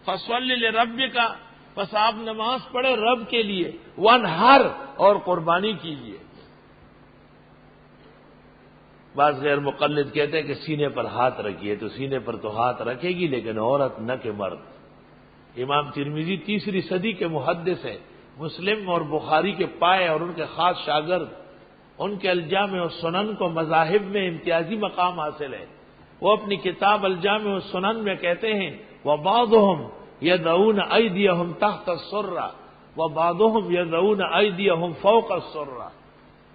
فصلی لربک، پس آپ نماز پڑھے رب کے لیے، وانحر، اور قربانی کیجیے۔ بعض غیر مقلد کہتے ہیں کہ سینے پر ہاتھ رکھیے، تو سینے پر تو ہاتھ رکھے گی لیکن عورت نہ کہ مرد۔ امام ترمذی 3 صدی کے محدث ہیں، مسلم اور بخاری کے پائے اور ان کے خاص شاگرد، ان کے الجامع السنن کو مذاہب میں امتیازی مقام حاصل ہے۔ وہ اپنی کتاب الجامع السنن میں کہتے ہیں وَبَعْضُهُمْ يَضَعُونَ أَيْدِيَهُمْ تَحْتَ السُّرَّةِ وَبَعْضُهُمْ يَضَعُونَ أَيْدِيَهُمْ فَوْقَ السُّرَّةِ،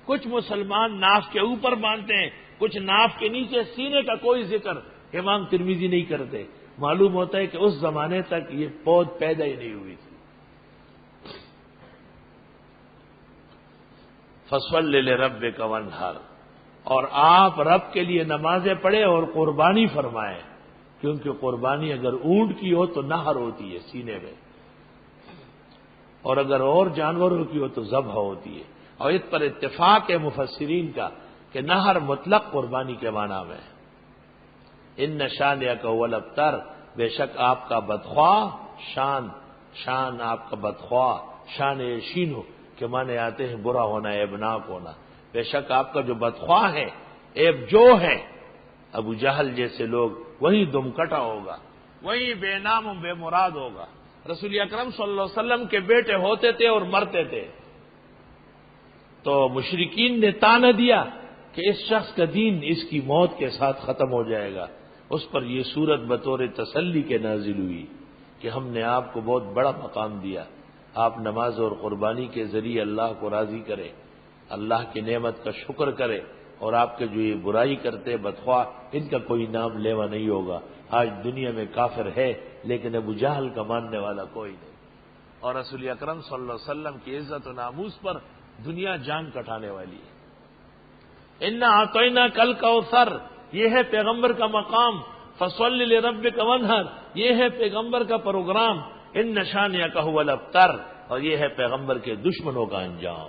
کچھ مسلمان ناف کے اوپر باندھتے ہیں، کچھ ناف کے نیچے، سینے کا کوئی ذکر امام ترمذی نہیں کرتے۔ معلوم ہوتا ہے کہ اس زمانے تک یہ پود پیدا ہی نہیں ہوئی تھی۔ فَصَلِّ لِرَبِّكَ وَانْحَرْ، اور آپ رب کے لیے نمازیں پڑھیں اور قربانی فرمائیں، کیونکہ قربانی اگر اونٹ کی ہو تو نہر ہوتی ہے سینے میں، اور اگر اور جانوروں کی ہو تو ذبح ہوتی ہے۔ اور اس پر اتفاق ہے مفسرین کا کہ نہر مطلق قربانی کے معنی میں ہے۔ ان شانئک هو الابتر، بے شک آپ کا بدخواہ، شان آپ کا بدخواہ، شان شین ہو کہ مانے آتے ہیں برا ہونا، عیبناک ہونا۔ بے شک آپ کا جو بدخواہ ہے، عیب جو ہے، ابو جہل جیسے لوگ، وہی دم کٹا ہوگا، وہی بے نام و بے مراد ہوگا۔ رسول اکرم صلی اللہ علیہ وسلم کے بیٹے ہوتے تھے اور مرتے تھے، تو مشرکین نے طعنہ دیا کہ اس شخص کا دین اس کی موت کے ساتھ ختم ہو جائے گا۔ اس پر یہ سورت بطور تسلی کے نازل ہوئی کہ ہم نے آپ کو بہت بڑا مقام دیا، آپ نماز اور قربانی کے ذریعے اللہ کو راضی کرے، اللہ کی نعمت کا شکر کرے، اور آپ کے جو یہ برائی کرتے بدخواہ، ان کا کوئی نام لیوا نہیں ہوگا۔ آج دنیا میں کافر ہے لیکن ابو جہل کا ماننے والا کوئی نہیں، اور رسول اکرم صلی اللہ علیہ وسلم کی عزت و ناموس پر دنیا جان کٹانے والی ہے۔ انا اعطیناک الکوثر، یہ ہے پیغمبر کا مقام، فصلی لربک وانحر، یہ ہے پیغمبر کا پروگرام، ان شانئک هو الابتر، اور یہ ہے پیغمبر کے دشمنوں کا انجام۔